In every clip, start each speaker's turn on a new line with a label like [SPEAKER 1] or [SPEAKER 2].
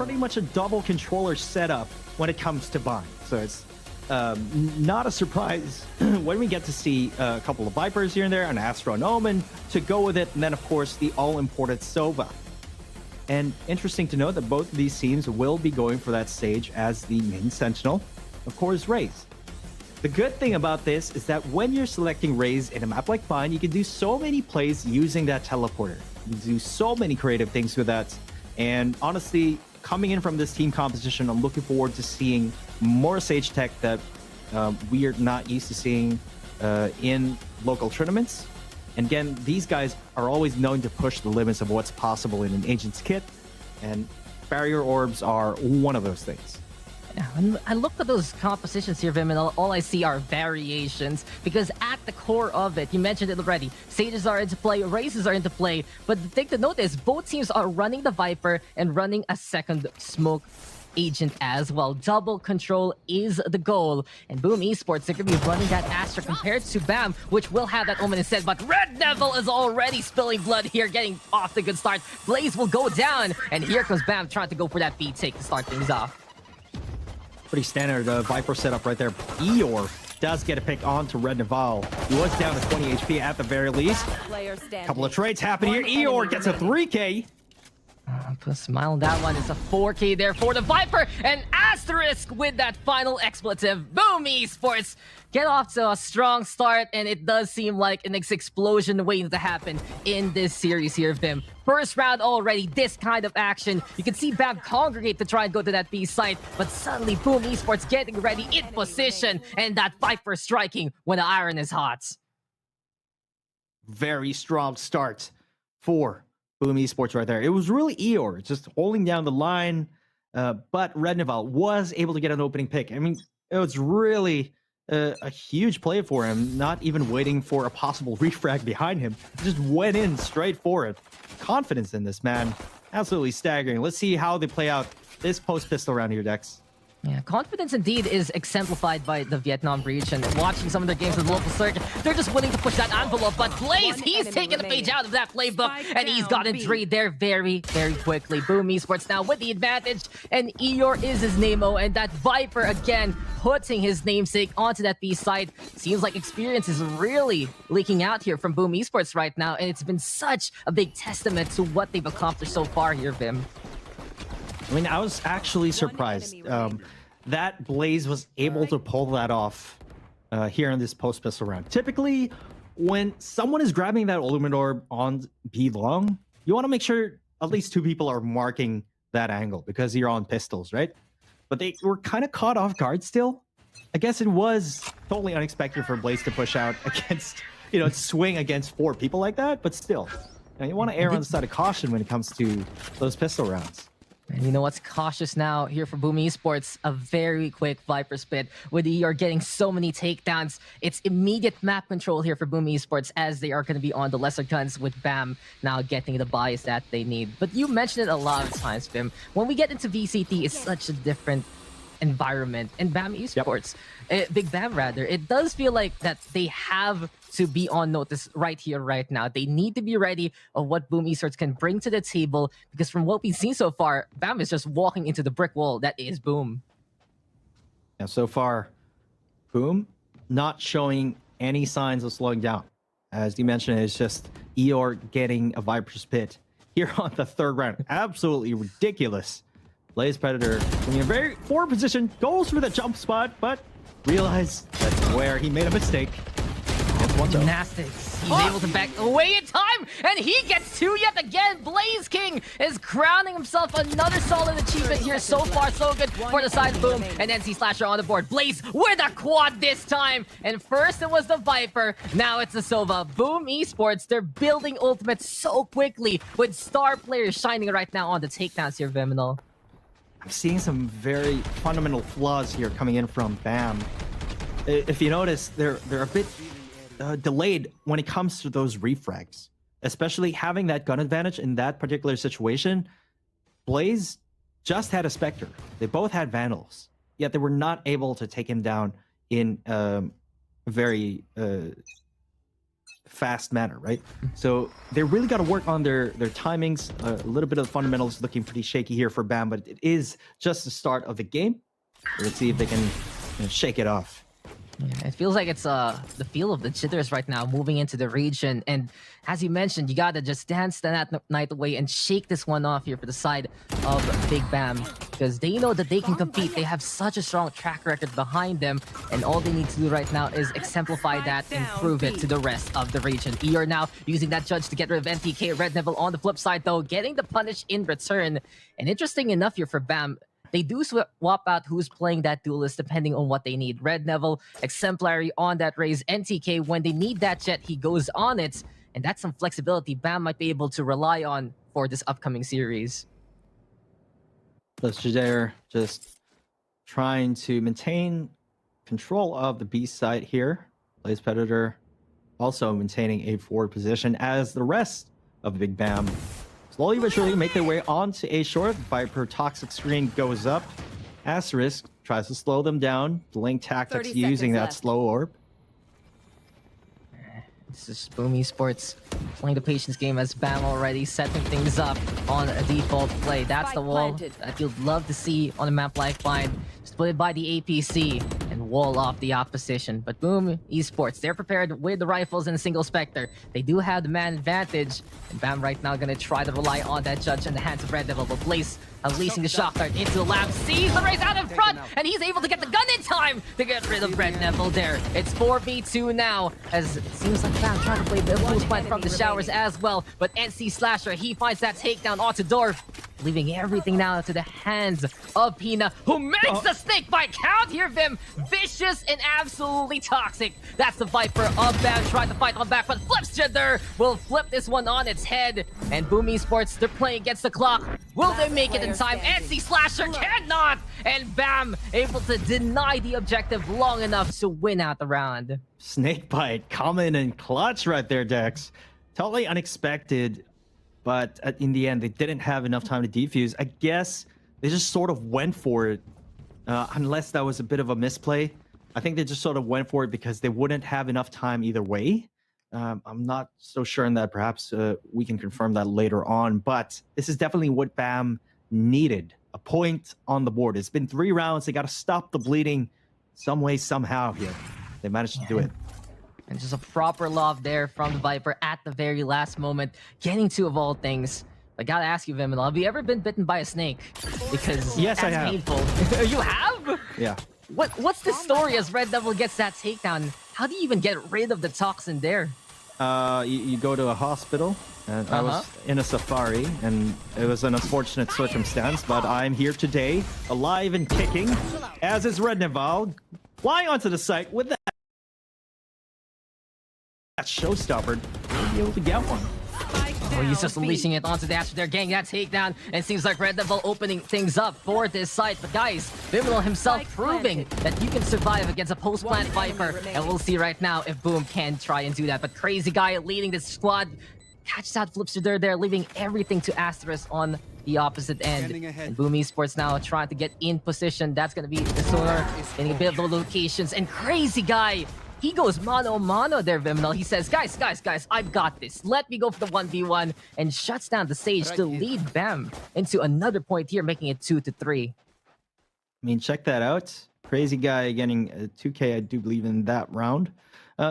[SPEAKER 1] pretty much a double controller setup when it comes to Baam. So it's not a surprise when we get to see a couple of Vipers here and there, an Astronomen to go with it, and then of course the all-important Sova. And interesting to note that both of these teams will be going for that stage as the main Sentinel, of course Raze. The good thing about this is that when you're selecting Raze in a map like Vine, you can do so many plays using that teleporter. You can do so many creative things with that. And honestly, coming in from this team composition, I'm looking forward to seeing more Sage tech that we are not used to seeing in local tournaments. And again, these guys are always known to push the limits of what's possible in an Agent's kit. And barrier orbs are one of those things.
[SPEAKER 2] Yeah, when I look at those compositions here, Vim, and all I see are variations, because at the core of it, you mentioned it already, Sages are into play, Razes are into play, but the thing to note is both teams are running the Viper and running a second smoke agent as well. Double control is the goal, and Boom Esports, they're going to be running that Astra compared to Baam, which will have that Omen instead, but Red Devil is already spilling blood here, getting off the good start. Blaze will go down, and here comes Baam trying to go for that B take to start things off.
[SPEAKER 1] Pretty standard Viper setup right there. Eeyore does get a pick onto Red Naval. He was down to 20 HP at the very least. Couple of trades happen here. Eeyore gets a 3K.
[SPEAKER 2] Put a smile on that one. It's a 4K there for the Viper. And Asterisk with that final expletive. Boom Esports get off to a strong start, and it does seem like an explosion waiting to happen in this series here, Vim. First round already, this kind of action. You can see Baam congregate to try and go to that B site, but suddenly Boom Esports getting ready in position, and that Viper striking when the iron is hot.
[SPEAKER 1] Very strong start for Boom Esports right there. It was really Eeyore just holding down the line, but Red Naval was able to get an opening pick. I mean, it was really a huge play for him, not even waiting for a possible refrag behind him. Just went in straight for it. Confidence in this man, absolutely staggering. Let's see how they play out this post pistol round here, Dex.
[SPEAKER 2] Yeah, confidence indeed is exemplified by the Vietnam Breach, and watching some of their games in the local circuit, they're just willing to push that envelope, but Blaze, he's taking the page out of that playbook, and he's gotten Dre there very, very quickly. Boom Esports now with the advantage, and Eeyore is his name-o, and that Viper again putting his namesake onto that B side. Seems like experience is really leaking out here from Boom Esports right now, and it's been such a big testament to what they've accomplished so far here, Vim.
[SPEAKER 1] I mean, I was actually surprised that Blaze was able to pull that off here in this post pistol round. Typically, when someone is grabbing that ultimate orb on B long, you want to make sure at least two people are marking that angle because you're on pistols, right? But they were kind of caught off guard still. I guess it was totally unexpected for Blaze to push out against, swing against four people like that, but still, you want to err on the side of caution when it comes to those pistol rounds.
[SPEAKER 2] And you know what's cautious now here for Boom Esports? A very quick Viper spit. With Eeyore getting so many takedowns, it's immediate map control here for Boom Esports as they are going to be on the lesser guns with Baam now getting the bias that they need. But you mentioned it a lot of times, Vim. When we get into VCT, it's such a different environment. And Baam Esports, Big Baam rather, it does feel like that they have to be on notice right here, right now. They need to be ready of what Boom Esports can bring to the table, because from what we've seen so far, Baam is just walking into the brick wall that is Boom.
[SPEAKER 1] Yeah, so far, Boom not showing any signs of slowing down. As you mentioned, it's just Eeyore getting a Viper's Pit here on the third round. Absolutely ridiculous. Blaze Predator in a very forward position, goes for the jump spot, but realized that's where he made a mistake.
[SPEAKER 2] Gymnastics. He's able to back away in time, and he gets two yet again. Blaze King is crowning himself another solid achievement here. So far, so good for the side of Boom. And NC Slasher on the board. Blaze with a quad this time. And first it was the Viper, now it's the Sova. Boom Esports, they're building ultimates so quickly with star players shining right now on the takedowns here, Viminal.
[SPEAKER 1] I'm seeing some very fundamental flaws here coming in from Baam. If you notice, they're a bit delayed when it comes to those refrags, especially having that gun advantage in that particular situation. Blaze just had a Spectre. They both had Vandals, yet they were not able to take him down in very fast manner, right? So they really got to work on their timings. A little bit of the fundamentals looking pretty shaky here for Baam, but it is just the start of the game. So let's see if they can shake it off.
[SPEAKER 2] Yeah, it feels like it's the feel of the jitters right now moving into the region. And as you mentioned, you gotta just dance that night away and shake this one off here for the side of Big Baam, because they know that they can compete. They have such a strong track record behind them, and all they need to do right now is exemplify that and prove it to the rest of the region. ER now using that judge to get rid of NTK. Red Neville on the flip side though, getting the punish in return. And interesting enough here for Baam, they do swap out who's playing that duelist depending on what they need. Red Neville, exemplary on that raise. NTK, when they need that jet, he goes on it. And that's some flexibility Baam might be able to rely on for this upcoming series.
[SPEAKER 1] There, just trying to maintain control of the B site here. Blaze Predator also maintaining a forward position as the rest of Big Baam slowly but surely make their way onto A short. Viper toxic screen goes up. Asterisk tries to slow them down. Blink tactics using that slow orb.
[SPEAKER 2] This is Baam Esports playing the patience game as Baam already setting things up on a default play. That's the wall that you'd love to see on a map like Bind. Split by the APC and wall off the opposition. But Baam Esports, they're prepared with the rifles and single Spectre. They do have the man advantage. And Baam right now gonna try to rely on that judge in the hands of Red Devil. But Blaze unleashing the shock dart into the lab, sees the race out in front, and he's able to get the gun in time to get rid of Red Neville there. It's 4v2 now, as it seems like Baam trying to play the boost plan from the showers as well. But NC Slasher, he finds that takedown onto Dorf, leaving everything now to the hands of Pina, who makes the snake bite count here, Vim. Vicious and absolutely toxic. That's the Viper of Baam trying to fight on back, but Flips Jitter will flip this one on its head. And Baam Esports, they're playing against the clock. Will they make it in time? NC Slasher cannot! And Baam able to deny the objective long enough to win out the round.
[SPEAKER 1] Snakebite coming in clutch right there, Dex. Totally unexpected, but in the end, they didn't have enough time to defuse. I guess they just sort of went for it, unless that was a bit of a misplay. I think they just sort of went for it because they wouldn't have enough time either way. I'm not so sure in that. Perhaps we can confirm that later on, but this is definitely what Baam needed. A point on the board. It's been 3 rounds. They got to stop the bleeding some way, somehow here. They managed to do it.
[SPEAKER 2] And just a proper love there from the Viper at the very last moment, getting 2 of all things. I gotta ask you, Viminal, have you ever been bitten by a snake? Because
[SPEAKER 1] yes,
[SPEAKER 2] that's
[SPEAKER 1] I have.
[SPEAKER 2] painful. You have?
[SPEAKER 1] Yeah.
[SPEAKER 2] What's the story as Red Devil gets that takedown? How do you even get rid of the toxin there?
[SPEAKER 1] You go to a hospital, and I was in a safari, and it was an unfortunate circumstance, but I'm here today, alive and kicking, as is Red Neville, flying onto the site with that showstopper. We'll be able to get one.
[SPEAKER 2] Oh, he's just unleashing it onto the Astro there, getting that takedown, and seems like Red Devil opening things up for this site. But guys, Viminal himself proving that you can survive against a post-plant Viper, and we'll see right now if Baam can try and do that. But Crazy Guy leading this squad, catches out Flipster there, leaving everything to Asterisk on the opposite end. And Baam Esports now trying to get in position. That's going to be the Sonar, getting a bit of the locations, and Crazy Guy, he goes mano-mano there, Viminal. He says, guys, I've got this. Let me go for the 1v1, and shuts down the stage to lead Baam into another point here, making it 2-3.
[SPEAKER 1] I mean, check that out. Crazy Guy getting a 2K, I do believe, in that round.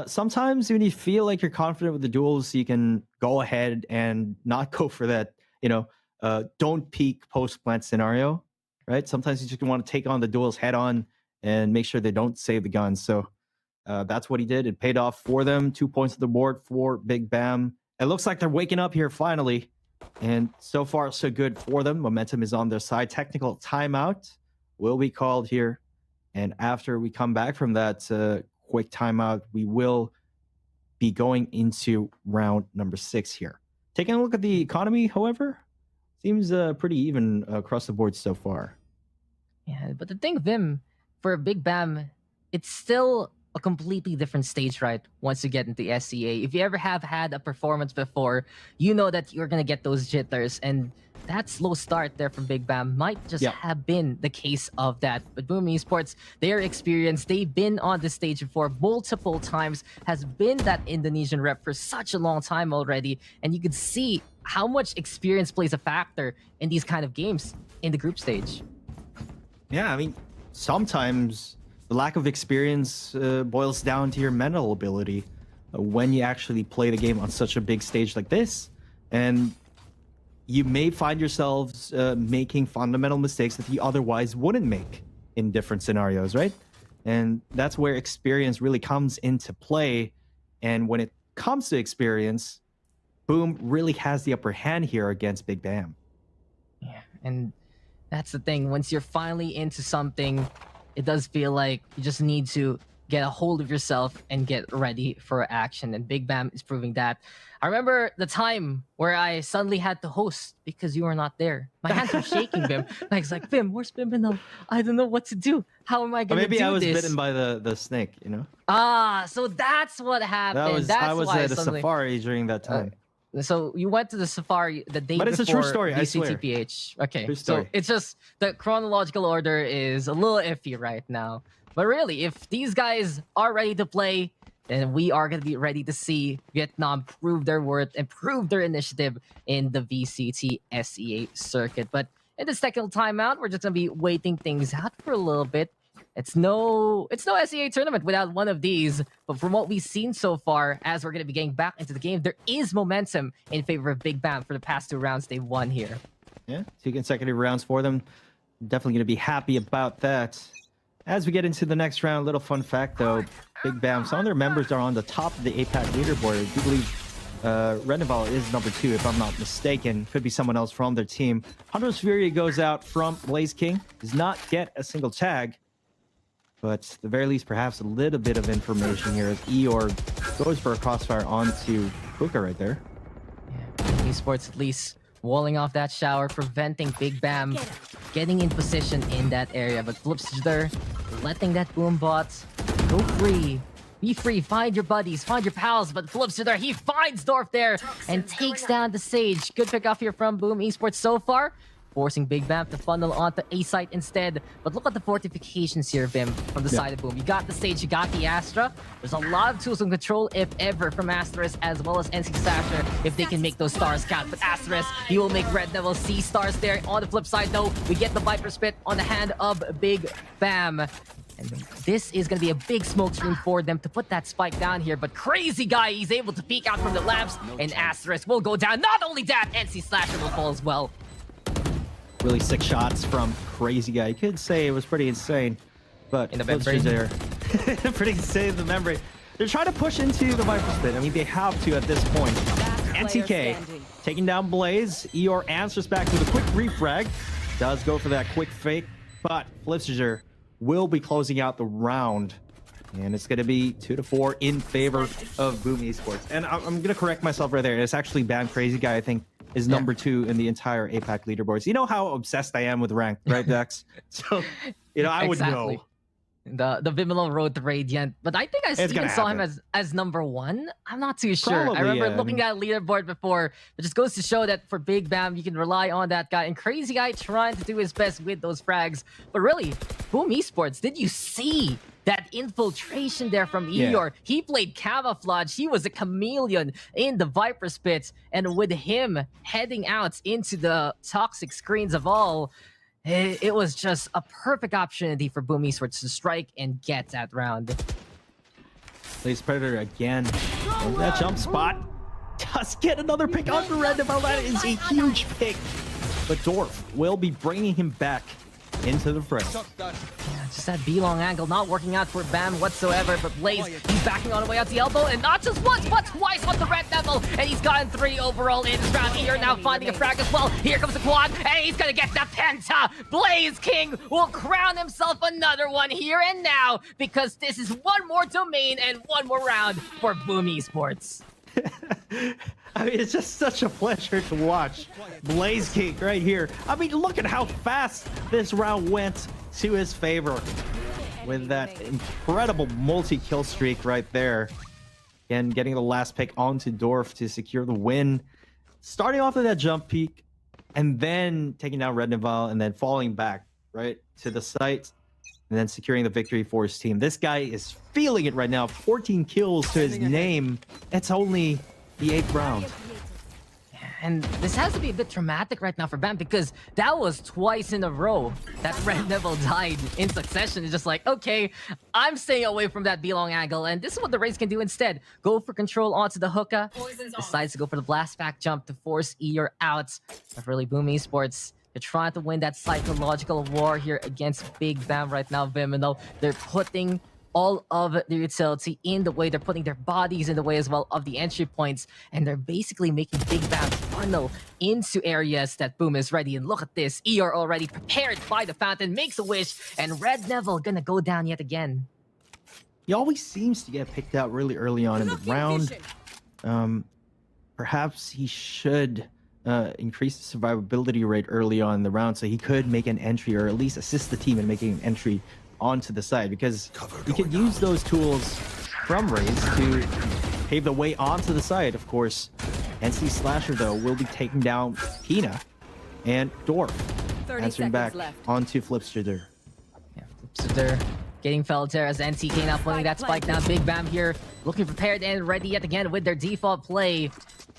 [SPEAKER 1] Sometimes when you feel like you're confident with the duels, you can go ahead and not go for that, don't peek post-plant scenario, right? Sometimes you just want to take on the duels head-on and make sure they don't save the guns. So that's what he did. It paid off for them. 2 points on the board for Big Baam. It looks like they're waking up here finally. And so far, so good for them. Momentum is on their side. Technical timeout will be called here. And after we come back from that quick timeout, we will be going into round number 6 here. Taking a look at the economy, however, seems pretty even across the board so far.
[SPEAKER 2] Yeah, but the thing, Vim, for Big Baam, it's still a completely different stage, right? Once you get into SEA, if you ever have had a performance before, you know that you're gonna get those jitters, and that slow start there from Big Bam might just have been the case of that. But Boom Esports, their experience, they've been on the stage before multiple times, has been that Indonesian rep for such a long time already, and you could see how much experience plays a factor in these kind of games in the group stage.
[SPEAKER 1] Yeah, I mean, sometimes the lack of experience boils down to your mental ability when you actually play the game on such a big stage like this. And you may find yourselves making fundamental mistakes that you otherwise wouldn't make in different scenarios, right? And that's where experience really comes into play. And when it comes to experience, Boom really has the upper hand here against Big Bam.
[SPEAKER 2] Yeah, and that's the thing. Once you're finally into something, it does feel like you just need to get a hold of yourself and get ready for action. And Big Bam is proving that. I remember the time where I suddenly had to host because you were not there. My hands were shaking, Bim. I was like, Bim, where's Bim now? I don't know what to do. How am I going to do this?
[SPEAKER 1] Maybe I was bitten by the snake, you know?
[SPEAKER 2] Ah, so that's what happened.
[SPEAKER 1] I was at a safari during that time.
[SPEAKER 2] So you went to the safari the day before.
[SPEAKER 1] But it's a true story, I swear.
[SPEAKER 2] VCTPH. Okay,
[SPEAKER 1] true
[SPEAKER 2] so
[SPEAKER 1] story.
[SPEAKER 2] it's just the chronological order is a little iffy right now. But really, if these guys are ready to play, then we are going to be ready to see Vietnam prove their worth and prove their initiative in the VCT SEA circuit. But in this technical timeout, we're just going to be waiting things out for a little bit. It's no SEA tournament without one of these. But from what we've seen so far, as we're going to be getting back into the game, there is momentum in favor of Big Bam for the past 2 rounds they've won here.
[SPEAKER 1] Yeah, 2 consecutive rounds for them. Definitely going to be happy about that. As we get into the next round, little fun fact though, Big Bam, some of their members are on the top of the APAC leaderboard. I do believe Rendeval is number 2, if I'm not mistaken. Could be someone else from their team. Hunter's Fury goes out from Blaze King. Does not get a single tag. But at the very least, perhaps a little bit of information here as Eeyore goes for a crossfire onto Puka right there.
[SPEAKER 2] Yeah, Esports at least walling off that shower, preventing Big Bam getting in position in that area. But Flipster letting that Boom bot go free. Be free, find your buddies, find your pals, but Flipster, he finds Dorf there and takes down the Sage. Good pick off here from Boom Esports so far, forcing Big Bam to funnel onto A site instead. But look at the fortifications here, Bim, from the side of Boom. You got the Sage, you got the Astra. There's a lot of tools in control, if ever, from Asterisk as well as NC Sasher, if they can make those stars count. But Asterisk, he will make red level C stars there. On the flip side, though, we get the Viper Spit on the hand of Big Bam. And this is going to be a big smoke screen for them to put that spike down here. But Crazy Guy, he's able to peek out from the lamps, and Asterisk will go down. Not only that, NC Slasher will fall as well.
[SPEAKER 1] Really sick shots from Crazy Guy. You could say it was pretty insane, but
[SPEAKER 2] in the membrane
[SPEAKER 1] there. Pretty insane in the membrane. They're trying to push into the Viper Spit. I mean, they have to at this point. NTK taking down Blaze. Eeyore answers back with a quick refrag. Does go for that quick fake, but Flipster will be closing out the round. And it's going to be 2-4 in favor of Boom Esports. And I'm going to correct myself right there. It's actually Bam Crazy Guy, I think, is number 2 in the entire APAC leaderboards. You know how obsessed I am with rank, right, Dex? So, you know, I would know.
[SPEAKER 2] The Vimelo Road to Radiant, but I think I even saw him as number 1. I'm not too sure.
[SPEAKER 1] Probably,
[SPEAKER 2] I remember looking at a leaderboard before. It just goes to show that for Big Bam, you can rely on that guy. And Crazy Guy trying to do his best with those frags. But really, Boom Esports, did you see that infiltration there from Eeyore? He played camouflage. He was a chameleon in the Viper Spit. And with him heading out into the toxic screens of all, it was just a perfect opportunity for Boom Esports to strike and get that round.
[SPEAKER 1] Plays Predator again. That jump spot does get another pick on Rendeval. That is a huge pick. But Dorf will be bringing him back into the fray.
[SPEAKER 2] Yeah, just that B-long angle not working out for Bam whatsoever, but Blaze, he's backing on the way out the elbow, and not just once, but twice on the red level, and he's gotten 3 overall in this round. Here now finding a frag as well. Here comes the quad, and he's gonna get the penta. Blaze King will crown himself another one here and now, because this is one more domain and one more round for Boom Esports.
[SPEAKER 1] I mean, it's just such a pleasure to watch Blaze King right here. I mean, look at how fast this round went to his favor. with that incredible multi-kill streak right there. Again, getting the last pick onto Dorf to secure the win. Starting off with that jump peak, and then taking down Red Naval, and then falling back, right, to the site, and then securing the victory for his team. This guy is feeling it right now. 14 kills to his name. It's only the 8th round.
[SPEAKER 2] And this has to be a bit traumatic right now for Baam, because that was twice in a row that Red Devil died in succession. It's just like, okay, I'm staying away from that B-long angle, and this is what the Rays can do instead. Go for control onto the hookah. Decides to go for the blast back jump to force Eeyore out. But really, Boom Esports, they're trying to win that psychological war here against Big Baam right now, Vimino. They're putting all of the utility in the way. They're putting their bodies in the way as well of the entry points, and they're basically making Big Baam funnel into areas that Boom is ready. And look at this, Eeyore already prepared by the fountain, makes a wish, and Red Neville gonna go down yet again.
[SPEAKER 1] He always seems to get picked out really early on in the round. Perhaps he should increase the survivability rate early on in the round so he could make an entry, or at least assist the team in making an entry onto the side, because you can use those tools from Rays to pave the way onto the side. Of course, NC Slasher, though, will be taking down Pina, and Dorf answering back onto Flipster.
[SPEAKER 2] Yeah, Flipster getting felled there as NTK now pulling that spike down. Big Baam here looking prepared and ready yet again with their default play.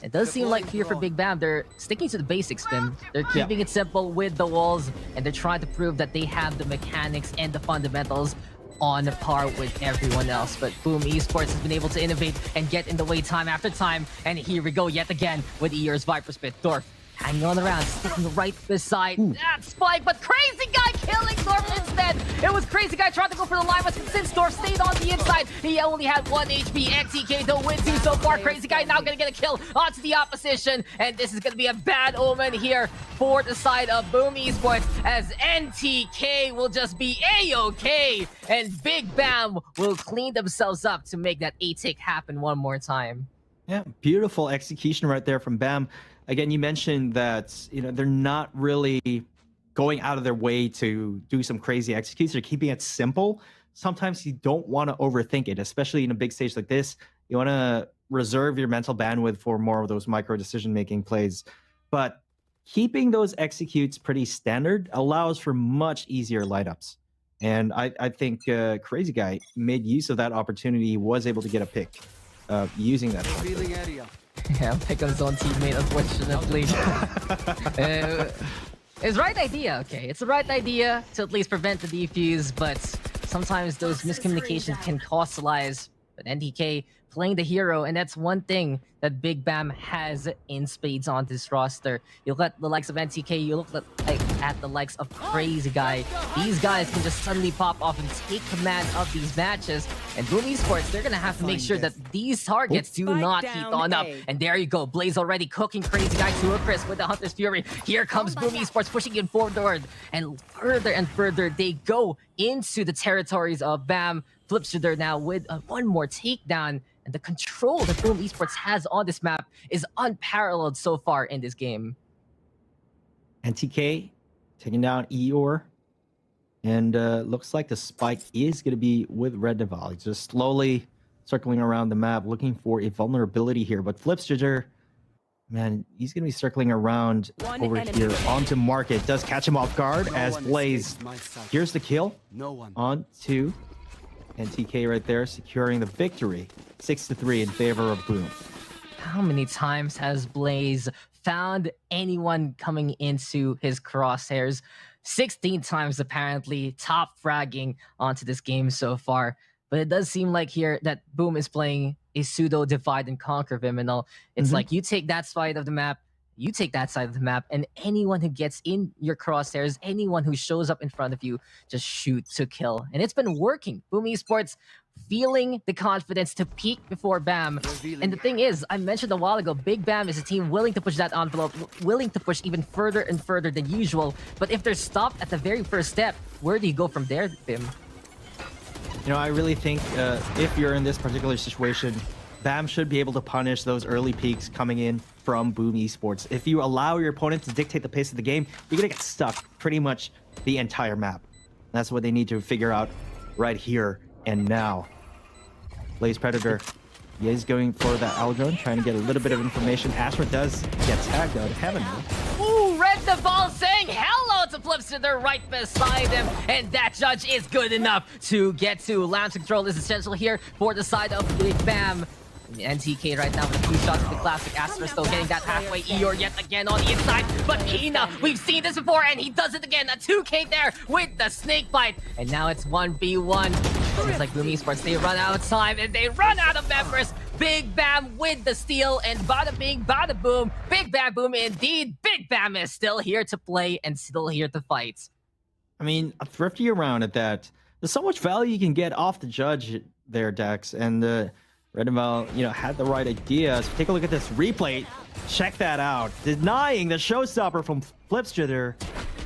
[SPEAKER 2] It does seem like here for Big Baam, they're sticking to the basics, Bim. They're keeping it simple with the walls, and they're trying to prove that they have the mechanics and the fundamentals on par with everyone else. But Boom Esports has been able to innovate and get in the way time after time. And here we go yet again with Eeyore's Viper Spit. Dorf hanging on around, sticking right beside that spike, but Crazy Guy killing Dorf instead. It was Crazy Guy trying to go for the line, but since Dorf stayed on the inside, he only had 1 HP. NTK though win 2 so far. Crazy Guy now gonna get a kill onto the opposition, and this is gonna be a bad omen here for the side of Boom Esports, as NTK will just be A-OK, and Big Baam will clean themselves up to make that A-tick happen one more time.
[SPEAKER 1] Yeah, beautiful execution right there from Baam. Again, you mentioned that, you know, they're not really going out of their way to do some crazy executes. They're keeping it simple. Sometimes you don't want to overthink it, especially in a big stage like this. You want to reserve your mental bandwidth for more of those micro decision-making plays. But keeping those executes pretty standard allows for much easier light-ups. And I think Crazy Guy made use of that opportunity. He was able to get a pick using that.
[SPEAKER 2] Yeah, pick on his own teammate, unfortunately. It's the right idea, okay. It's the right idea to at least prevent the defuse, but sometimes those miscommunications can cost lives. But NTK playing the hero, and that's one thing that Big Baam has in spades on this roster. You look at the likes of NTK, you look at the likes of Crazy Guy. These guys can just suddenly pop off and take command of these matches. And Boom Esports, they're gonna have to make sure that these targets do not heat on up. And there you go, Blaze already cooking Crazy Guy to a crisp with the Hunter's Fury. Here comes Boom Esports pushing it forward, and further they go into the territories of Baam. Flipster now with one more takedown, and the control that Boom Esports has on this map is unparalleled so far in this game.
[SPEAKER 1] NTK taking down Eeyore, and looks like the spike is going to be with Red Naval. He's just slowly circling around the map, looking for a vulnerability here. But Flipster, man, he's going to be circling around over here onto Market. Does catch him off guard as Blaze. Here's the kill onto NTK right there, securing the victory. 6-3 in favor of Boom.
[SPEAKER 2] How many times has Blaze found anyone coming into his crosshairs? 16 times apparently, top fragging onto this game so far. But it does seem like here that Boom is playing a pseudo divide and conquer Viminal. It's like you take that side of the map, you take that side of the map, and anyone who gets in your crosshairs, anyone who shows up in front of you, just shoot to kill. And it's been working. Boom Esports feeling the confidence to peak before Baam. And the thing is, I mentioned a while ago, Big Baam is a team willing to push that envelope, willing to push even further and further than usual. But if they're stopped at the very first step, where do you go from there, Bim?
[SPEAKER 1] You know, I really think if you're in this particular situation, Baam should be able to punish those early peaks coming in from Boom Esports. If you allow your opponent to dictate the pace of the game, you're going to get stuck pretty much the entire map. That's what they need to figure out right here and now. Blaze Predator, he is going for that Aldrone, trying to get a little bit of information. Astra does get tagged out of heaven.
[SPEAKER 2] Ooh, Red the Ball saying hello to Flipster right beside him, and that judge is good enough to get to. Lamb's control is essential here for the side of Big Baam. NTK right now with 2 shots of the classic. Astra still getting that halfway. Eeyore yet again on the inside, but Kina, we've seen this before, and he does it again. A 2K there with the snake bite, and now it's 1v1. Seems like Boom Esports, they run out of time, and they run out of members. Big Baam with the steal, and bada bing, bada boom. Big Baam boom indeed. Big Baam is still here to play and still here to fight.
[SPEAKER 1] I mean, a thrifty around at that. There's so much value you can get off the judge there, Dex, and Redinval, had the right idea. So take a look at this replay. Check that out. Denying the showstopper from Flipster,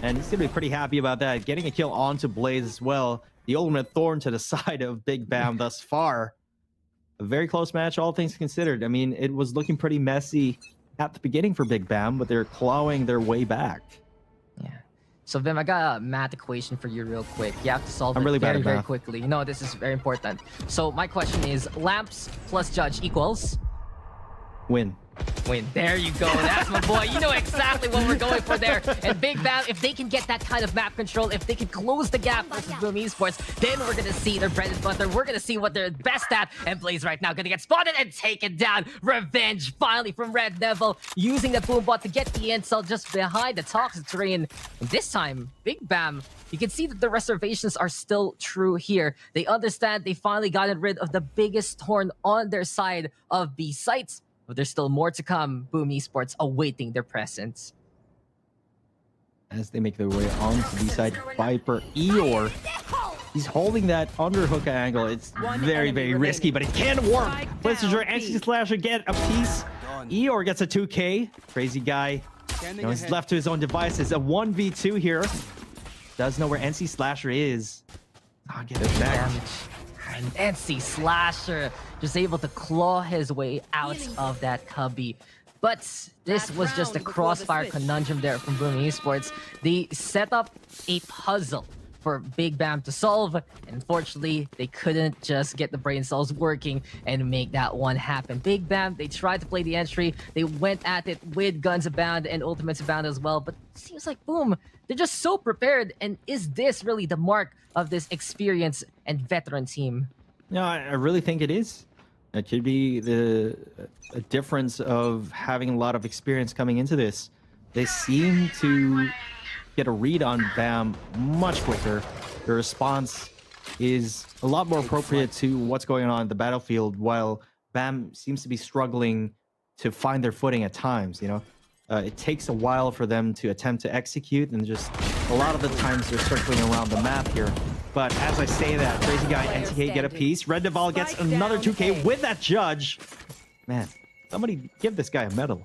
[SPEAKER 1] and he's gonna be pretty happy about that. Getting a kill onto Blaze as well. The ultimate thorn to the side of Big Baam thus far. A very close match, all things considered. I mean, it was looking pretty messy at the beginning for Big Baam, but they're clawing their way back.
[SPEAKER 2] Yeah. So Vim, I got a math equation for you real quick. You have to solve it
[SPEAKER 1] really bad
[SPEAKER 2] very,
[SPEAKER 1] at math.
[SPEAKER 2] quickly. This is very important. So my question is, Lamps plus Judge equals?
[SPEAKER 1] Win.
[SPEAKER 2] Win. There you go. That's my boy. You know exactly what we're going for there. And Big Baam, if they can get that kind of map control, if they can close the gap versus Boom Esports, then we're going to see their bread and butter. We're going to see what they're best at. And Blaze right now going to get spotted and taken down. Revenge finally from Red Devil, using the boom bot to get the intel just behind the toxic terrain. And this time, Big Baam, you can see that the reservations are still true here. They understand they finally gotten rid of the biggest horn on their side of the sites. But there's still more to come. Boom Esports awaiting their presence.
[SPEAKER 1] As they make their way onto the side, Viper Eeyore, he's holding that underhook angle. It's very, very risky, but it can work. Blizzard anti-slasher get a piece. Eeyore gets a 2K. Crazy guy. He's left to his own devices. A 1v2 here. Does know where NC Slasher is. I'll get it back.
[SPEAKER 2] And NC Slasher just able to claw his way out of that cubby. But this was just a crossfire conundrum there from Boom Esports. They set up a puzzle for Big Baam to solve. Unfortunately, they couldn't just get the brain cells working and make that one happen. Big Baam, they tried to play the entry. They went at it with guns abound and ultimates abound as well. But it seems like Boom, they're just so prepared. And is this really the mark of this experienced and veteran team?
[SPEAKER 1] No, I really think it is. It could be a difference of having a lot of experience coming into this. They seem to get a read on Baam much quicker. The response is a lot more appropriate to what's going on in the battlefield, while Baam seems to be struggling to find their footing at times. It takes a while for them to attempt to execute, and just a lot of the times they're circling around the map here. But as I say that, Crazy Guy and NTK get a piece. Red Devil gets another 2K with that judge. Man, somebody give this guy a medal.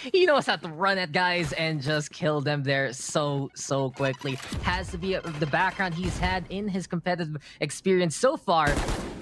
[SPEAKER 2] He knows how to run at guys and just kill them there so quickly. Has to be the background he's had in his competitive experience so far.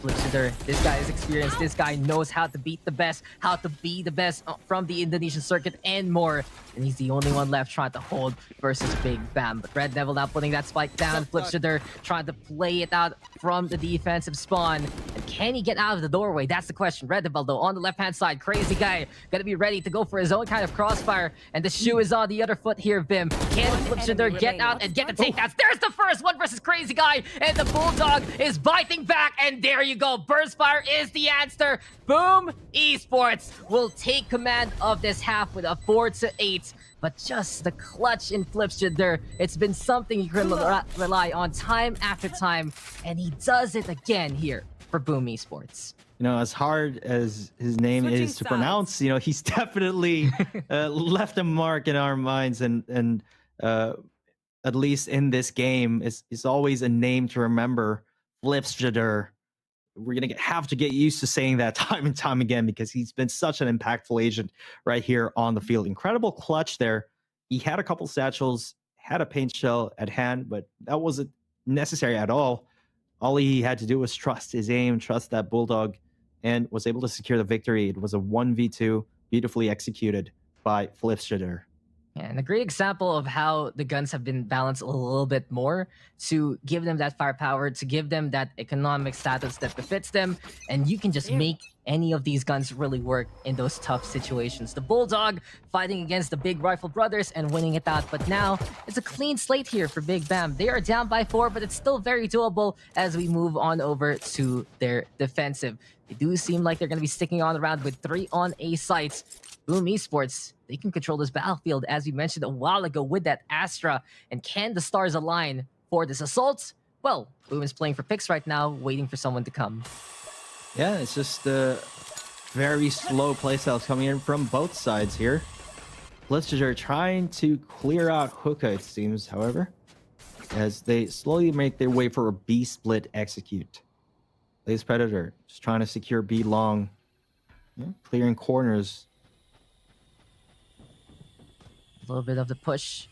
[SPEAKER 2] Flipster, this guy is experienced. This guy knows how to beat the best, how to be the best from the Indonesian circuit and more. And he's the only one left trying to hold versus Big Baam. But Red Devil now putting that spike down. Flipster trying to play it out from the defensive spawn. And can he get out of the doorway? That's the question. Red Devil though on the left-hand side. Crazy guy gonna be ready to go for his own kind of crossfire. And the shoe is on the other foot here, Vim. Can Flipster get out and get the takedowns? There's the first one versus Crazy Guy. And the Bulldog is biting back. And there you go. Burst Fire is the answer. Boom Esports will take command of this half with a 4-8. But just the clutch in Flipster, it's been something you can rely on time after time. And he does it again here for Boom Esports.
[SPEAKER 1] As hard as his name is to pronounce, he's definitely left a mark in our minds, and at least in this game, it's always a name to remember. Flipster. We're gonna have to get used to saying that time and time again, because he's been such an impactful agent right here on the field. Incredible clutch there. He had a couple satchels, had a paint shell at hand, but that wasn't necessary at all. All he had to do was trust his aim, trust that Bulldog, and was able to secure the victory. It was a 1v2, beautifully executed by Flipster.
[SPEAKER 2] And a great example of how the guns have been balanced a little bit more to give them that firepower, to give them that economic status that befits them, and you can just make any of these guns really work in those tough situations. The Bulldog fighting against the Big Rifle Brothers and winning it out, but now it's a clean slate here for Big Bam. They are down by 4, but it's still very doable as we move on over to their defensive. They do seem like they're going to be sticking on around with 3 on A sites. Boom Esports, they can control this battlefield, as we mentioned a while ago with that Astra. And can the stars align for this assault? Well, Boom is playing for picks right now, waiting for someone to come.
[SPEAKER 1] Yeah, it's just very slow playstyles coming in from both sides here. Blitzers are trying to clear out Hookah, it seems, however, as they slowly make their way for a B split execute. Blaze Predator just trying to secure B long, clearing corners.
[SPEAKER 2] A little bit of the push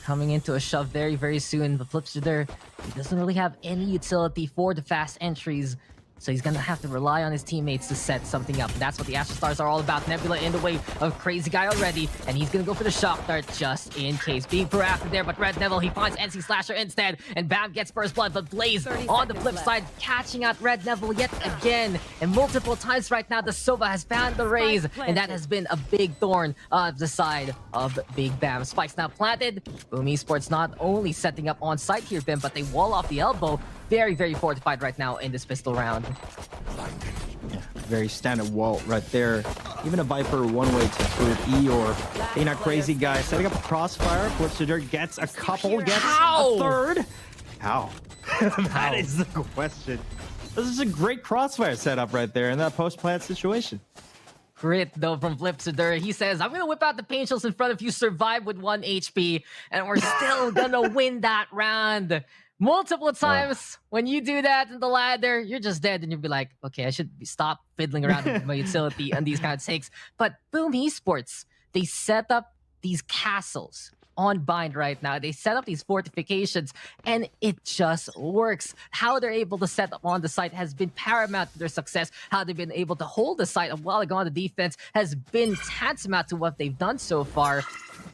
[SPEAKER 2] coming into a shove very, very soon. But Flipster, he doesn't really have any utility for the fast entries. So he's going to have to rely on his teammates to set something up. And that's what the Astro Stars are all about. Nebula in the way of Crazy Guy already. And he's going to go for the shock dart just in case. Being proactive there, but Red Neville, he finds NC Slasher instead. And Baam gets first blood, but Blaze on the flip side, catching out Red Neville yet again. And multiple times right now, the Sova has found the raise. And that has been a big thorn of the side of Big Bam. Spikes now planted. Boom Esports not only setting up on site here, Bim, but they wall off the elbow. Very, very fortified right now in this pistol round.
[SPEAKER 1] Yeah, very standard wall right there. Even a Viper one way to prove E or being a Crazy Guy. Setting up a crossfire. Blitzster gets a couple, gets a third. How? That is the question. This is a great crossfire setup right there in that post-plant situation.
[SPEAKER 2] Grit though from Flipster. He says, I'm gonna whip out the pain shells in front of you, survive with 1 HP, and we're still gonna win that round. Multiple times when you do that in the ladder, you're just dead and you'll be like, okay, I should stop fiddling around with my utility on these kind of takes. But Boom Esports, they set up these castles on Bind right now. They set up these fortifications and it just works. How they're able to set up on the site has been paramount to their success. How they've been able to hold the site while they go on the defense has been tantamount to what they've done so far.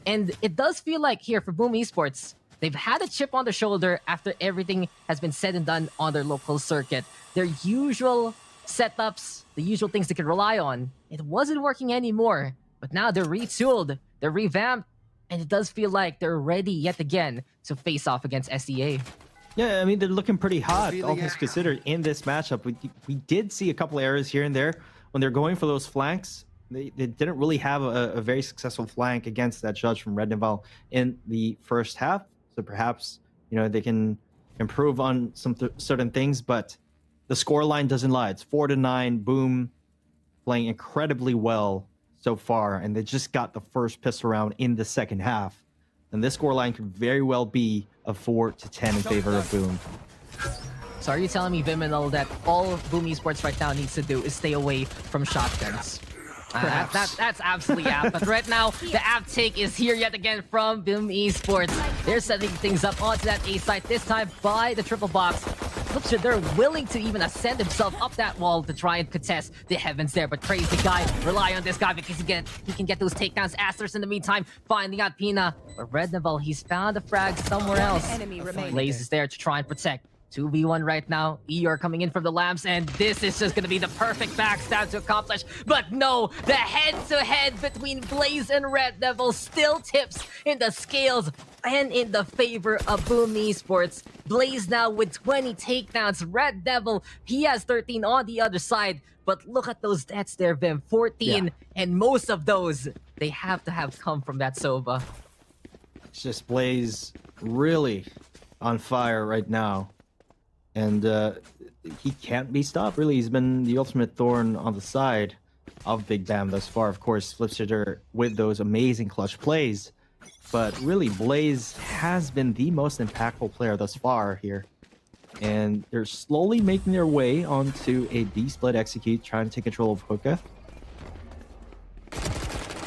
[SPEAKER 2] And it does feel like here for Boom Esports, they've had a chip on their shoulder after everything has been said and done on their local circuit. Their usual setups, the usual things they can rely on, it wasn't working anymore. But now they're retooled, they're revamped, and it does feel like they're ready yet again to face off against SEA.
[SPEAKER 1] Yeah, I mean, they're looking pretty hot, all things considered, in this matchup. We did see a couple errors here and there when they're going for those flanks. They didn't really have a very successful flank against that judge from Red Naval in the first half. So perhaps, they can improve on some certain things, but the scoreline doesn't lie. It's 4-9. Boom playing incredibly well so far, and they just got the first pistol round in the second half. And this scoreline could very well be a 4-10 in favor of Boom.
[SPEAKER 2] So are you telling me, Viminal, that all Boom Esports right now needs to do is stay away from shotguns? That's absolutely apt. But right now, the apt take is here yet again from Boom Esports. They're setting things up onto that A site, this time by the triple box. Looks like they're willing to even ascend himself up that wall to try and contest the heavens there. But Crazy Guy, rely on this guy because he can get those takedowns. Asters in the meantime, finding out Pina. But Red Naval, he's found a frag somewhere else. Blaze is there to try and protect. 2v1 right now. ER coming in from the lamps, and this is just going to be the perfect backstab to accomplish. But no, the head-to-head between Blaze and Red Devil still tips in the scales and in the favor of Boom Esports. Blaze now with 20 takedowns. Red Devil, he has 13 on the other side. But look at those deaths there, Vim. 14, and most of those, they have to have come from that Sova.
[SPEAKER 1] It's just Blaze really on fire right now. And he can't be stopped, really. He's been the ultimate thorn on the side of Big Bam thus far. Of course, Flipster with those amazing clutch plays. But really, Blaze has been the most impactful player thus far here. And they're slowly making their way onto a D-split execute, trying to take control of Hookah.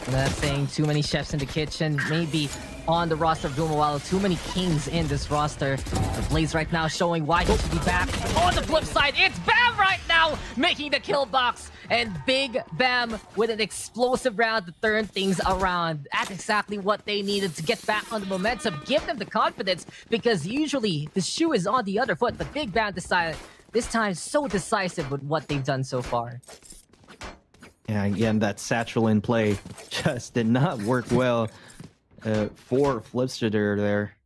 [SPEAKER 2] That's saying too many chefs in the kitchen. Maybe on the roster of Dumawalo, too many kings in this roster. The Blaze right now showing why he should be back. On the flip side, it's Bam right right now, making the kill box. And Big Baam with an explosive round to turn things around. That's exactly what they needed to get back on the momentum, give them the confidence, because usually the shoe is on the other foot, but Big Baam decided this time so decisive with what they've done so far.
[SPEAKER 1] Yeah, again, that satchel in play just did not work well for Flipster there.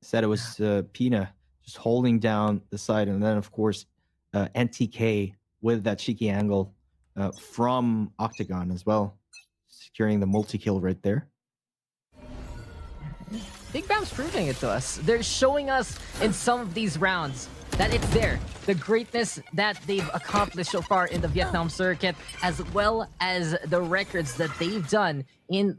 [SPEAKER 1] Said it was Pina just holding down the side, and then of course NTK with that cheeky angle from Octagon as well, securing the multi-kill right there.
[SPEAKER 2] Big Baam's proving it to us. They're showing us in some of these rounds that it's there. The greatness that they've accomplished so far in the Vietnam circuit, as well as the records that they've done in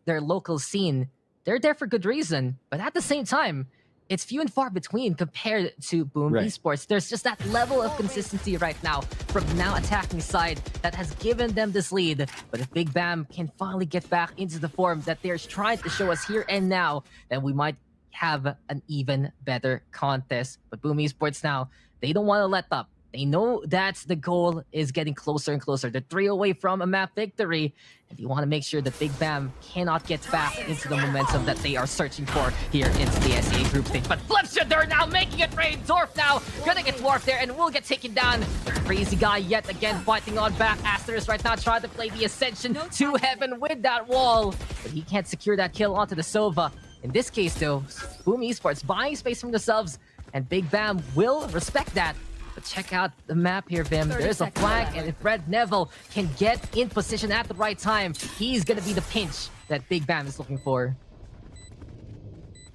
[SPEAKER 2] their local scene. They're there for good reason, but at the same time, it's few and far between compared to Boom Esports. There's just that level of consistency right now from now attacking side that has given them this lead. But if Big Baam can finally get back into the form that they're trying to show us here and now, then we might have an even better contest. But Boom Esports now, they don't want to let up. They know that the goal is getting closer and closer. They're 3 away from a map victory. And they want to make sure that Big Baam cannot get back into the momentum that they are searching for here into the SEA group stage. But Flipster, they're now making it rain. Dorf now gonna get dwarfed there and will get taken down. The crazy guy yet again fighting on back. Asterisk right now trying to play the Ascension to heaven with that wall. But he can't secure that kill onto the Sova. In this case though, Boom Esports buying space from themselves, and Big Baam will respect that. But check out the map here, Vim. There's a flank, and if Red Neville can get in position at the right time, he's gonna be the pinch that Big Baam is looking for.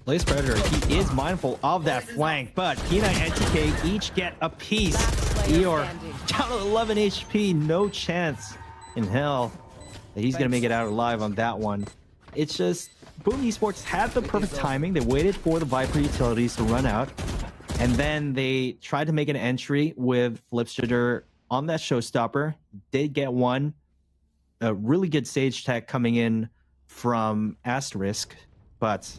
[SPEAKER 1] Blaze Predator, he is mindful of that flank, but Pina and NTK each get a piece. Eeyore down to 11 HP, no chance in hell that he's gonna make it out alive on that one. It's just, Boom Esports had the perfect timing. They waited for the Viper utilities to run out, and then they tried to make an entry with Flipster on that showstopper. Did get one. A really good stage tech coming in from Asterisk, but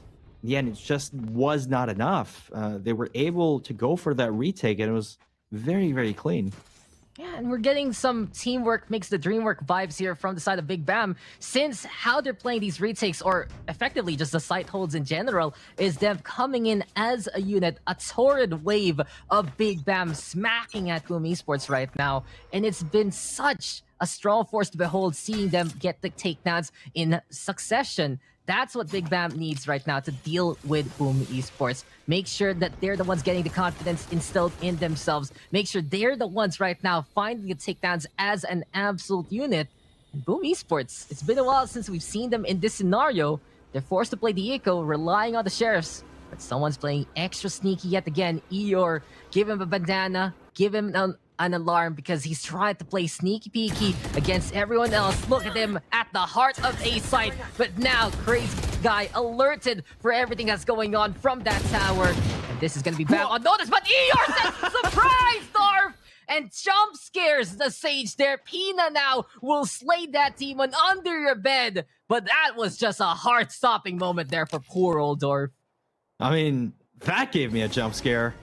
[SPEAKER 1] in the end, it just was not enough. They were able to go for that retake, and it was very, very clean.
[SPEAKER 2] Yeah, and we're getting some teamwork makes the dream work vibes here from the side of Big Baam, since how they're playing these retakes, or effectively just the site holds in general, is them coming in as a unit, a torrid wave of Big Baam smacking at Boom Esports right now. And it's been such a strong force to behold, seeing them get the takedowns in succession. That's what Big Baam needs right now to deal with Boom Esports. Make sure that they're the ones getting the confidence instilled in themselves. Make sure they're the ones right now finding the takedowns as an absolute unit. And Boom Esports, it's been a while since we've seen them in this scenario. They're forced to play the Eco, relying on the Sheriffs. But someone's playing extra sneaky yet again. Eeyore, give him a bandana, give him an alarm, because he's trying to play sneaky peeky against everyone else. Look at him at the heart of A site, but now crazy guy alerted for everything that's going on from that tower, and this is gonna be bad on notice. But Eeyore says surprise, Dorf, and jump scares the Sage there. Pina now will slay that demon under your bed, but that was just a heart-stopping moment there for poor old Dorf.
[SPEAKER 1] I mean, that gave me a jump scare.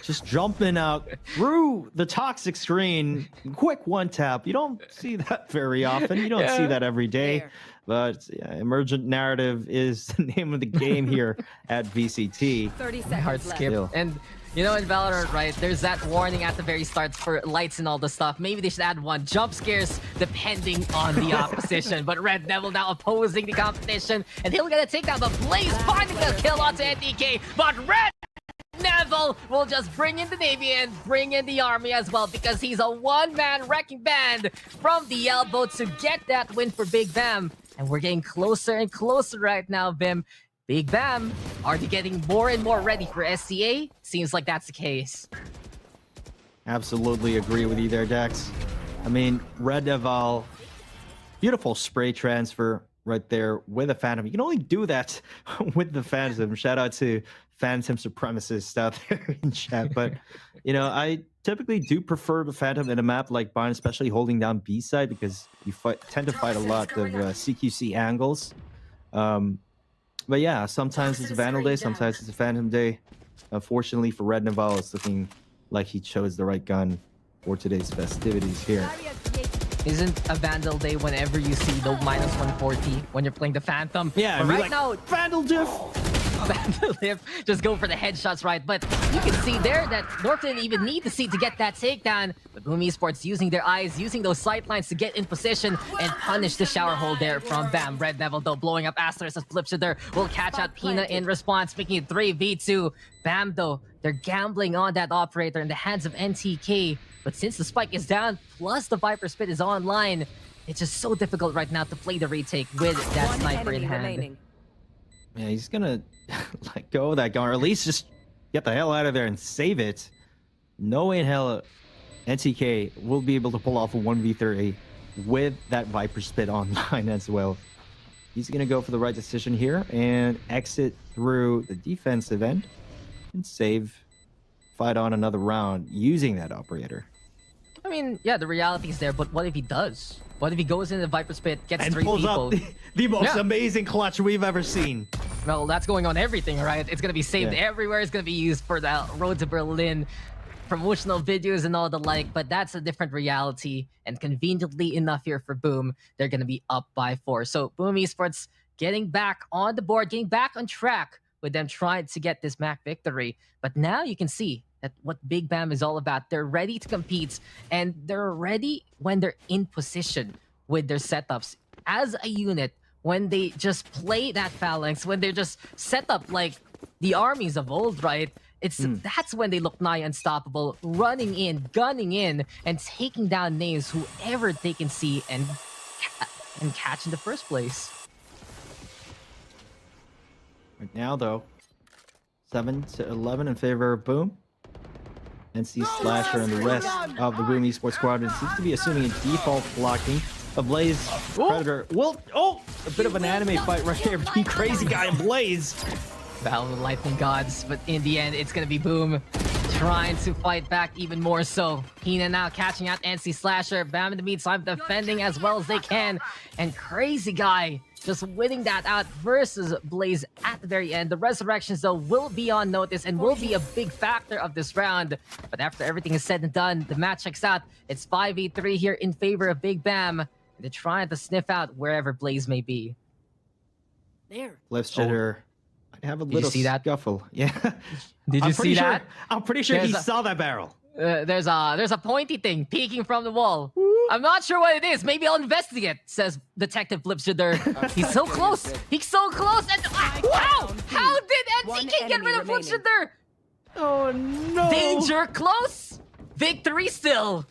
[SPEAKER 1] Just jumping out through the toxic screen, quick one tap. You don't see that very often. You don't see that every day. But yeah, emergent narrative is the name of the game here at VCT.
[SPEAKER 3] 30
[SPEAKER 2] Hard
[SPEAKER 3] seconds
[SPEAKER 2] skip.
[SPEAKER 3] left.
[SPEAKER 2] And you know, in Valorant, right, there's that warning at the very start for lights and all the stuff. Maybe they should add one. Jump scares depending on the opposition. But Red Devil now opposing the competition, and he'll get a takedown. But Blaze finding the kill onto NDK. But Red Neville will just bring in the Navy and bring in the Army as well, because he's a one-man wrecking band from the elbow to get that win for Big Baam. And we're getting closer and closer right now, Vim. Big Baam, are they getting more and more ready for SCA? Seems like that's the case.
[SPEAKER 1] Absolutely agree with you there, Dex. I mean, Red Devil, beautiful spray transfer right there with a Phantom. You can only do that with the Phantom. Shout out to Phantom supremacists out there in chat. But, you know, I typically do prefer the Phantom in a map like Baam, especially holding down B side, because you tend to fight a lot of CQC angles. But yeah, sometimes it's a Vandal day, sometimes it's a Phantom day. Unfortunately for Red Neville, it's looking like he chose the right gun for today's festivities here.
[SPEAKER 2] Isn't a Vandal day whenever you see the -140 when you're playing the Phantom?
[SPEAKER 1] Yeah,
[SPEAKER 2] but right
[SPEAKER 1] like,
[SPEAKER 2] now,
[SPEAKER 1] Vandal diff.
[SPEAKER 2] Vandal diff, just go for the headshots, right? But you can see there that North didn't even need to see to get that takedown. But Boom Esports using their eyes, using those sight lines to get in position and punish the shower hole there from Baam. Red Devil though blowing up Asterisk as Flipshooter will catch out Pina in response, making it 3v2. Baam though, they're gambling on that operator in the hands of NTK. But since the spike is down, plus the Viper Spit is online, it's just so difficult right now to play the retake with that sniper in hand.
[SPEAKER 3] Remaining.
[SPEAKER 1] Yeah, he's gonna let go of that gun, or at least just get the hell out of there and save it. No way in hell NTK will be able to pull off a 1v3 with that Viper Spit online as well. He's gonna go for the right decision here and exit through the defensive end and fight on another round using that operator.
[SPEAKER 2] I mean, yeah, the reality is there, but what if he does? What if he goes in the Viper Spit, gets
[SPEAKER 1] And
[SPEAKER 2] 3
[SPEAKER 1] pulls
[SPEAKER 2] people?
[SPEAKER 1] up the most
[SPEAKER 2] Yeah.
[SPEAKER 1] amazing clutch we've ever seen.
[SPEAKER 2] Well, that's going on everything, right? It's going to be saved
[SPEAKER 1] Yeah.
[SPEAKER 2] everywhere. It's going to be used for the Road to Berlin promotional videos and all the like, but that's a different reality. And conveniently enough here for Boom, they're going to be up by 4. So Boom Esports getting back on the board, getting back on track with them trying to get this MAC victory. But now you can see that what Big Baam is all about. They're ready to compete, and they're ready when they're in position with their setups as a unit. When they just play that phalanx, when they're just set up like the armies of old, right? That's when they look nigh unstoppable, running in, gunning in, and taking down names whoever they can see and catch in the first place.
[SPEAKER 1] Right now, though, 7-11 in favor of Boom. NC Slasher and the rest of the Boom Esports squadron seems to be assuming a default blocking of Blaze. Predator. Well, a bit of an anime fight right here between Crazy Guy and Blaze.
[SPEAKER 2] Battle of the Lightning Gods, but in the end, it's gonna be Boom trying to fight back even more so. Hina now catching out NC Slasher. Baam in the meantime defending as well as they can. And Crazy Guy just winning that out versus Blaze at the very end. The resurrections, though, will be on notice and will be a big factor of this round. But after everything is said and done, the match checks out. It's 5v3 here in favor of Big Baam. They're trying to sniff out wherever Blaze may be.
[SPEAKER 3] There.
[SPEAKER 1] Left jitter. I have a
[SPEAKER 2] you
[SPEAKER 1] little
[SPEAKER 2] see that?
[SPEAKER 1] scuffle. Yeah.
[SPEAKER 2] Did you see that?
[SPEAKER 1] I'm pretty sure he
[SPEAKER 2] There's
[SPEAKER 1] saw that barrel.
[SPEAKER 2] There's a pointy thing peeking from the wall. I'm not sure what it is. Maybe I'll investigate, says Detective Flipshooter. He's so close. He's so close. And wow! How did NTK get rid of Flipshooter?
[SPEAKER 1] Oh no!
[SPEAKER 2] Danger close. Victory still.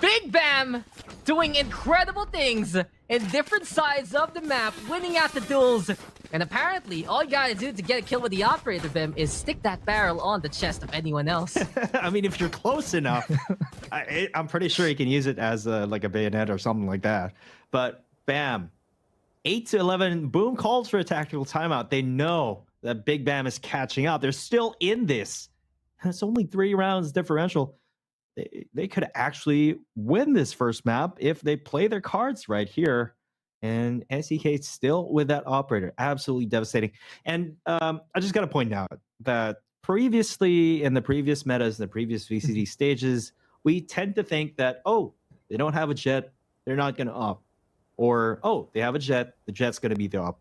[SPEAKER 2] Big Baam doing incredible things in different sides of the map, winning out the duels. And apparently, all you gotta do to get a kill with the operator Bim is stick that barrel on the chest of anyone else.
[SPEAKER 1] I mean, if you're close enough, I'm pretty sure you can use it as like a bayonet or something like that. But Baam, 8-11. Boom calls for a tactical timeout. They know that Big Baam is catching up. They're still in this. It's only 3 rounds differential. They could actually win this first map if they play their cards right here. And NCK still with that operator. Absolutely devastating. And I just got to point out that previously in the previous metas, the previous VCT stages, we tend to think that, oh, they don't have a jet, they're not going to op. Or, oh, they have a jet, the jet's going to be the op.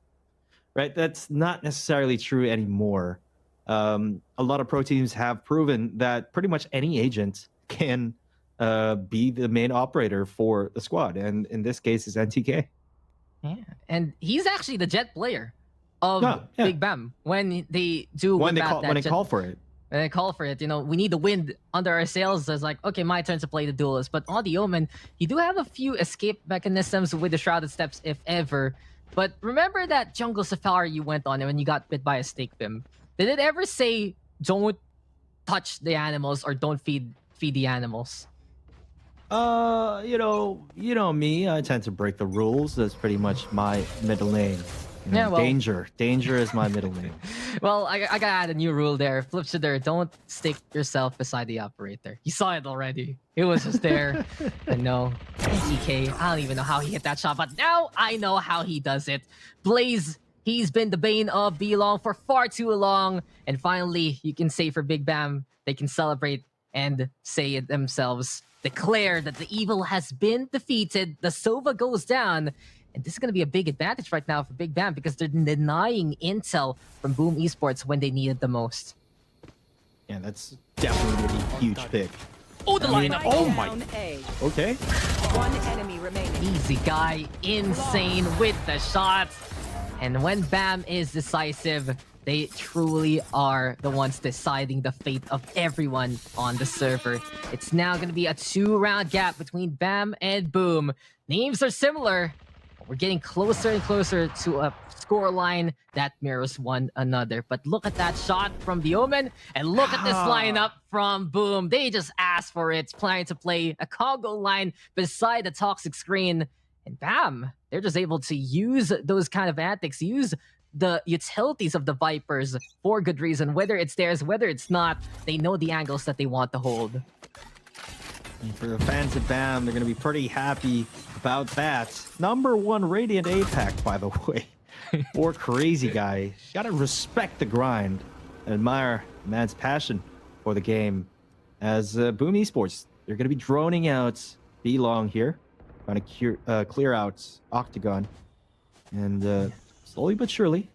[SPEAKER 1] Right? That's not necessarily true anymore. A lot of pro teams have proven that pretty much any agent can be the main operator for the squad. And in this case, it's NTK.
[SPEAKER 2] Yeah, and he's actually the jet player of Big Baam when they do
[SPEAKER 1] when they
[SPEAKER 2] call
[SPEAKER 1] for it.
[SPEAKER 2] When they call for it, you know, we need the wind under our sails. It's like, okay, my turn to play the duelist. But on the Omen, you do have a few escape mechanisms with the Shrouded Steps, if ever. But remember that jungle safari you went on when you got bit by a snake, Bim? Did it ever say don't touch the animals or don't feed the animals?
[SPEAKER 1] You know me. I tend to break the rules. That's pretty much my middle name. You know,
[SPEAKER 2] Yeah, well-
[SPEAKER 1] Danger is my middle name.
[SPEAKER 2] Well, I gotta add a new rule there. Flipshooter, don't stick yourself beside the operator. You saw it already. It was just there. And no, NTK, I don't even know how he hit that shot, but now I know how he does it. Blaze, he's been the bane of B-Long for far too long. And finally, you can say for Big Baam, they can celebrate and say it themselves, declare that the evil has been defeated. The Sova goes down. And this is going to be a big advantage right now for Big Bam because they're denying intel from Boom Esports when they need it the most.
[SPEAKER 1] Yeah, that's definitely going to be a huge pick.
[SPEAKER 2] Oh, the lineup!
[SPEAKER 1] Oh my... Okay.
[SPEAKER 4] One enemy remaining.
[SPEAKER 2] Easy guy, insane with the shots. And when Bam is decisive, they truly are the ones deciding the fate of everyone on the server. It's now going to be a 2-round gap between Bam and Boom. Names are similar. We're getting closer and closer to a scoreline that mirrors one another. But look at that shot from the Omen, and look at this lineup from Boom. They just asked for it, planning to play a Congo line beside the toxic screen. And bam, they're just able to use those kind of antics, use the utilities of the Vipers for good reason. Whether it's theirs, whether it's not, they know the angles that they want to hold.
[SPEAKER 1] And for the fans of Bam, they're going to be pretty happy about that. #1 Radiant APAC, by the way. Or crazy guy. Gotta respect the grind. Admire the man's passion for the game. As Boom Esports, they're going to be droning out B-Long here. Trying to clear out Octagon. And slowly but surely,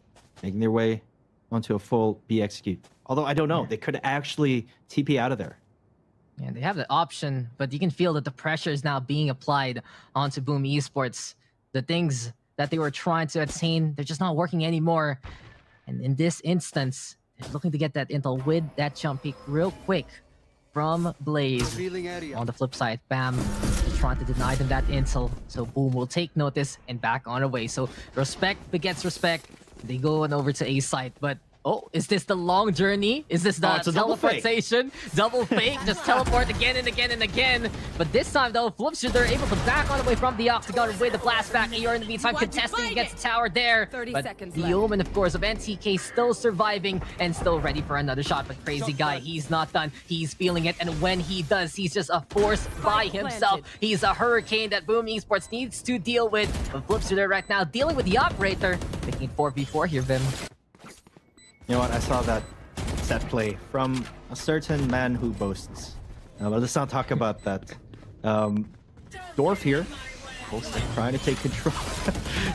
[SPEAKER 1] making their way onto a full B execute. Although, I don't know. They could actually TP out of there.
[SPEAKER 2] Yeah, they have the option, but you can feel that the pressure is now being applied onto Boom Esports. The things that they were trying to attain, they're just not working anymore. And in this instance, they're looking to get that intel with that jump peek real quick from Blaze. On the flip side, Bam trying to deny them that intel. So Boom will take notice and back on their way. So respect begets respect. They go on over to A site, but oh, is this the long journey? Is this the teleportation? Double fake, just teleport again and again and again. But this time though, Flipster, they're able to back on away from the Octagon with the blast back. AR in the meantime contesting against the tower there.
[SPEAKER 4] 30
[SPEAKER 2] but
[SPEAKER 4] seconds
[SPEAKER 2] the
[SPEAKER 4] left.
[SPEAKER 2] Omen, of course, of NTK still surviving and still ready for another shot. But crazy guy, he's not done. He's feeling it, and when he does, he's just a force by himself. He's a hurricane that Boom Esports needs to deal with. But Flipster there right now dealing with the operator. Making 4v4 here, Vim.
[SPEAKER 1] You know what? I saw that set play from a certain man who boasts. But let's not talk about that. Dorf here, trying to take control,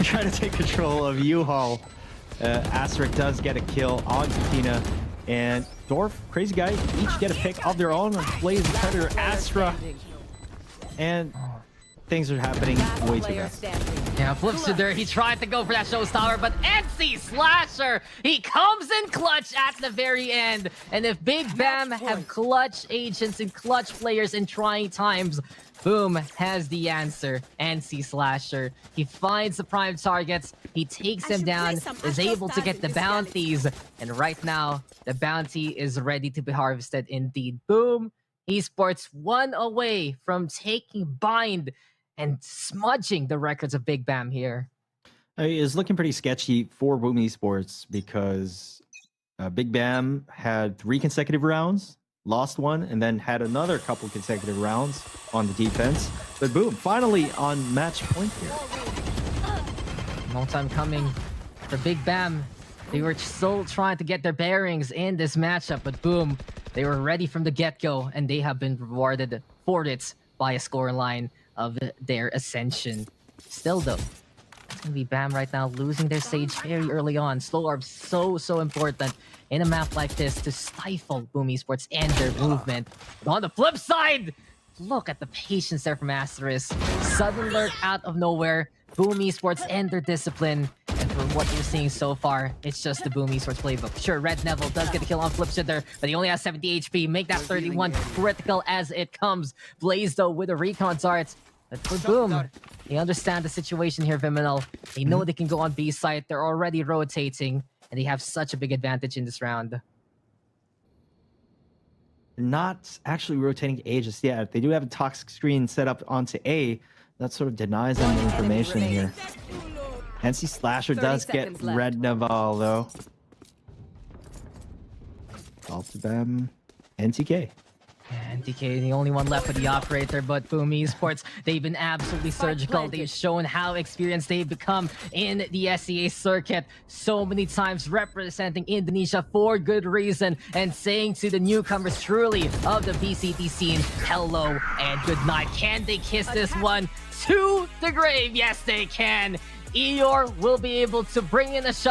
[SPEAKER 1] trying to take control of U-Haul. Asterisk does get a kill on Katina, and Dorf, crazy guy, each get a pick of their own. Blaze, Predator, Astra, and things are happening way too fast.
[SPEAKER 2] Yeah, Flipster there, he tried to go for that showstopper, but NC Slasher, he comes in clutch at the very end. And if Big Bam have clutch agents and clutch players in trying times, Boom has the answer. NC Slasher, he finds the prime targets, he takes them down, is able to get the bounties, and right now, the bounty is ready to be harvested indeed. Boom Esports 1 away from taking bind and smudging the records of Big Bam here.
[SPEAKER 1] It's looking pretty sketchy for Boom Esports because Big Bam had 3 consecutive rounds, lost one, and then had another couple consecutive rounds on the defense. But Boom, finally on match point here.
[SPEAKER 2] Long time coming for Big Bam. They were still trying to get their bearings in this matchup, but Boom, they were ready from the get-go, and they have been rewarded for it by a scoreline of their ascension. Still though, it's gonna be Bam right now losing their Sage very early on. Slow orb so important in a map like this to stifle Boom Esports and their movement. But on the flip side, look at the patience there from Asterisk. Sudden alert out of nowhere. Boom Esports and their discipline. And for what you're seeing so far, it's just the Boom Esports playbook. Sure, Red Neville does get a kill on Flipster there, but he only has 70 HP. Make that 31 critical as it comes. Blaze, though, with a recon dart. But for Boom, they understand the situation here, Viminal. They know they can go on B site. They're already rotating, and they have such a big advantage in this round.
[SPEAKER 1] Not actually rotating A just yet. They do have a toxic screen set up onto A. That sort of denies them the information here. NC Slasher does get Red Naval, though. All to them. NTK.
[SPEAKER 2] And DK, the only one left with the operator, but Boom Esports, they've been absolutely surgical. They've shown how experienced they've become in the SEA circuit. So many times representing Indonesia for good reason and saying to the newcomers truly of the VCT scene, hello and good night. Can they kiss this one to the grave? Yes, they can. Eeyore will be able to bring in a shot.